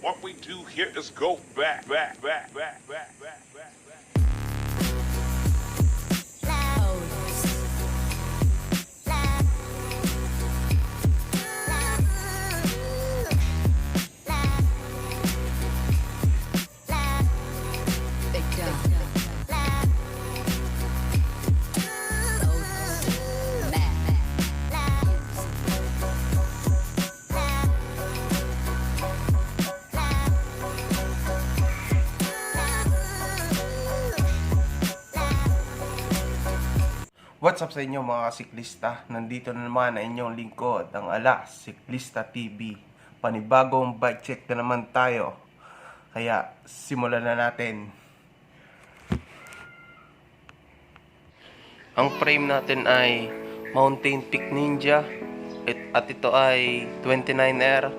What we do here is go back. What's up sa inyo mga siklista? Nandito na naman ang inyong lingkod, ang Siklista TV. Panibagong bike check na naman tayo. Kaya simulan na natin. Ang frame natin ay Mountainpeak Ninja. At ito ay 29R.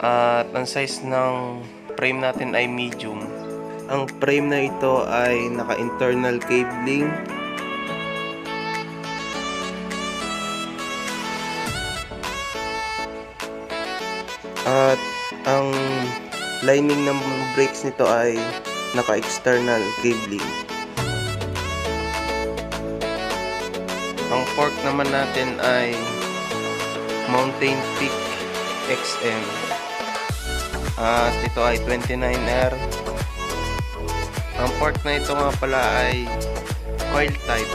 At ang size ng frame natin ay medium. Ang frame na ito ay naka-internal cabling. At ang lining ng brakes nito ay naka-external cabling. Ang fork naman natin ay Mountainpeak XM. At ito ay 29R. Ang fork na ito nga pala ay coil type.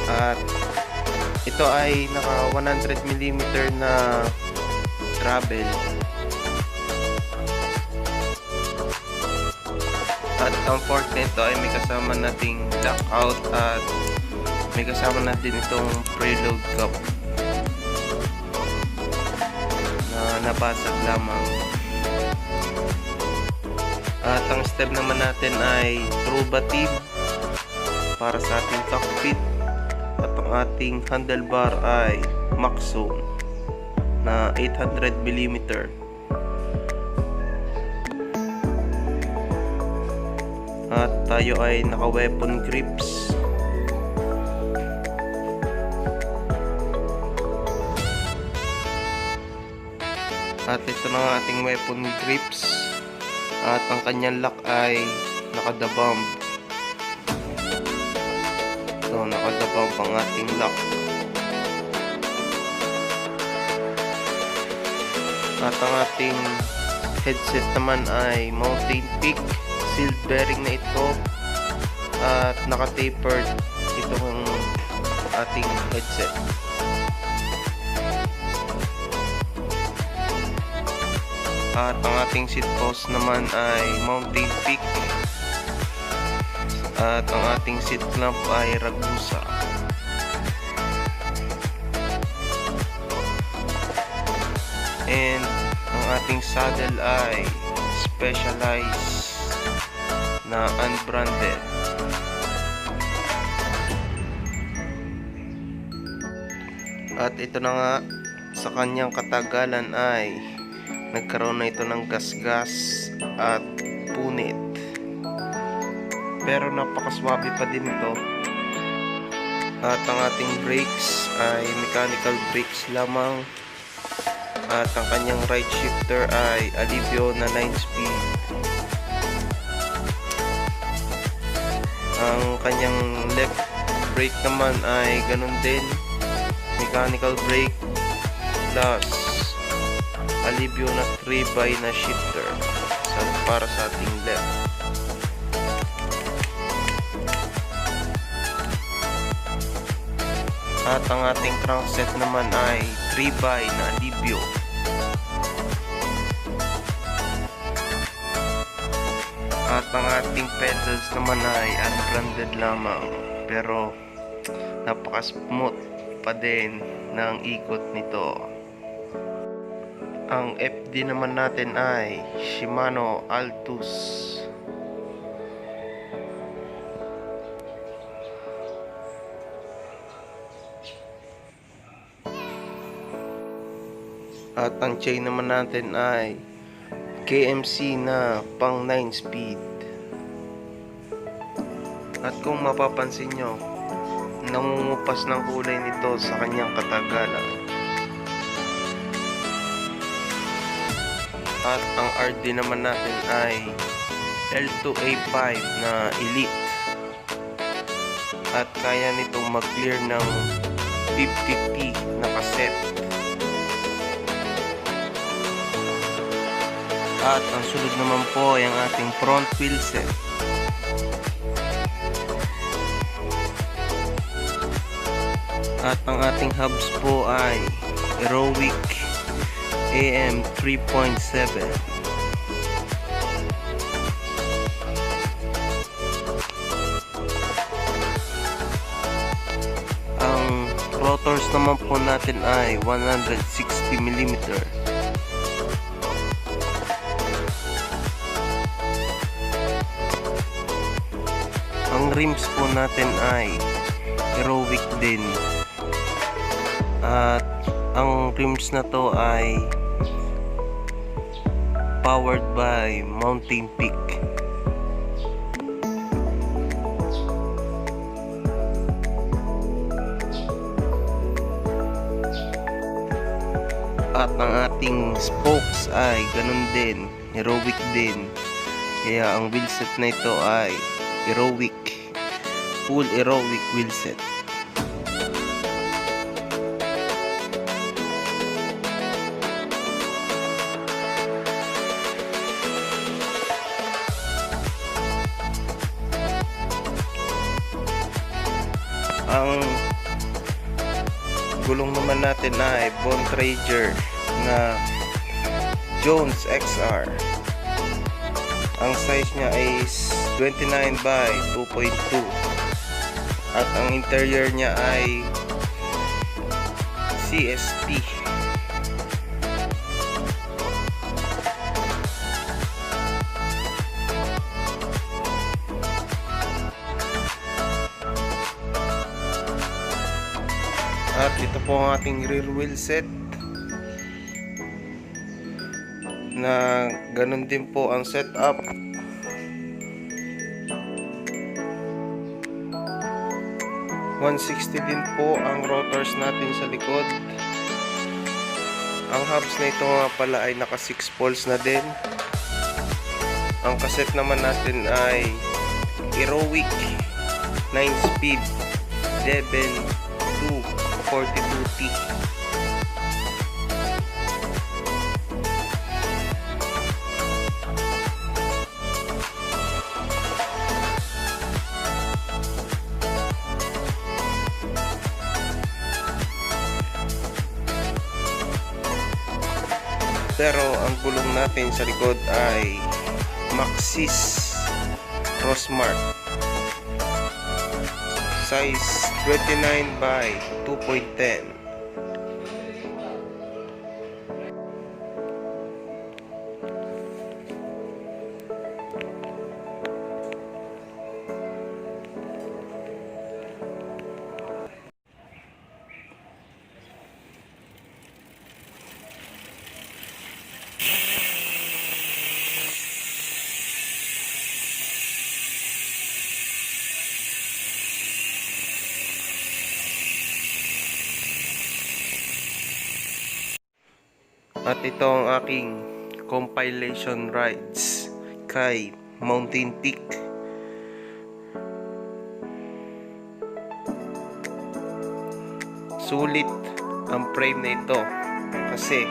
At ito ay naka 100mm na travel. At ang fork nito ay may kasama nating lockout at may kasama natin itong preload cup na nabasag lamang. At ang step naman natin ay trubative para sa ating cockpit. At ang ating handlebar ay Maxxum na 800mm. At tayo ay naka-weapon grips. At ito na ang ating weapon grips. At ang kanyang lock ay naka-the-bump. Ito, naka-the-bump ang ating lock. At ang ating headset naman ay Mountainpeak. Sealed bearing na ito at naka-tapered itong ating headset. At ang ating seat post naman ay Mountainpeak. At ang ating seat clamp ay Ragusa. And ang ating saddle ay Specialized na unbranded. At ito na nga, sa kanyang katagalan ay nagkaroon na ito ng gas-gas at punit. Pero napakaswabe pa din ito. At ang ating brakes ay mechanical brakes lamang. At ang kanyang right shifter ay Alivio na 9-speed. Ang kanyang left brake naman ay ganun din, mechanical brake plus Alivio na 3x na shifter para sa ating left. At ang ating crankset naman ay 3x na Alivio. At ang ating pedals naman ay unbranded lamang, pero napaka-smooth pa din ng ikot nito. Ang FD naman natin ay Shimano Altus. At ang chain naman natin ay KMC na pang 9 speed. At kung mapapansin nyo, nangungupas ng kulay nito sa kanyang katagalan. At ang RD naman natin ay L2A5 na Elite. At kaya nitong mag-clear ng 50T na cassette. At ang sunod naman po ay ang ating front wheel set. At ang ating hubs po ay Heroic AM 3.7. Ang rotors naman po natin ay 160mm. Ang rims po natin ay Heroic din. At ang rims na to ay powered by Mountainpeak. At ang ating spokes ay ganun din, Heroic din. Kaya ang wheelset na ito ay Heroic, full Heroic wheelset. Ang gulong naman natin ay Bone Trader na Jones XR. Ang size niya is 29 by 2.2 at ang interior niya ay CST. At ito po ang ating rear wheel set na ganun din po ang setup. .160 din po ang rotors natin sa likod. Ang hubs na ito nga pala ay naka 6 poles na din. Ang cassette naman natin ay Heroic 9-speed 42T. Pero ang gulong natin sa likod ay Maxxis Crossmark size 29 by 2.10. At ito ang aking compilation rides kay Mountainpeak. Sulit ang frame na ito kasi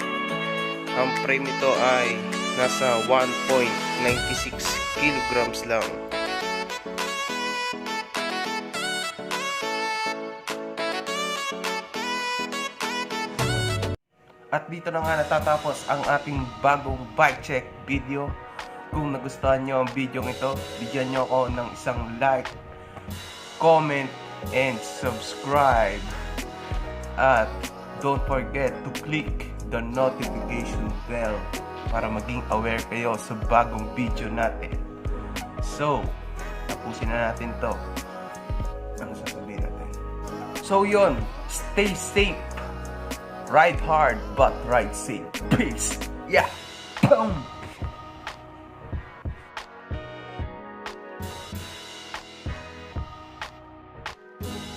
ang frame nito ay nasa 1.96 kilograms lang. At dito na nga natatapos ang ating bagong bike check video. Kung nagustuhan nyo ang video ito, bigyan nyo ako ng isang like, comment, and subscribe. At don't forget to click the notification bell para maging aware kayo sa bagong video natin. So, tapusin na natin to. Ano sasabihin natin? So yun, stay safe. Ride hard but ride safe. Peace. Yeah. Boom.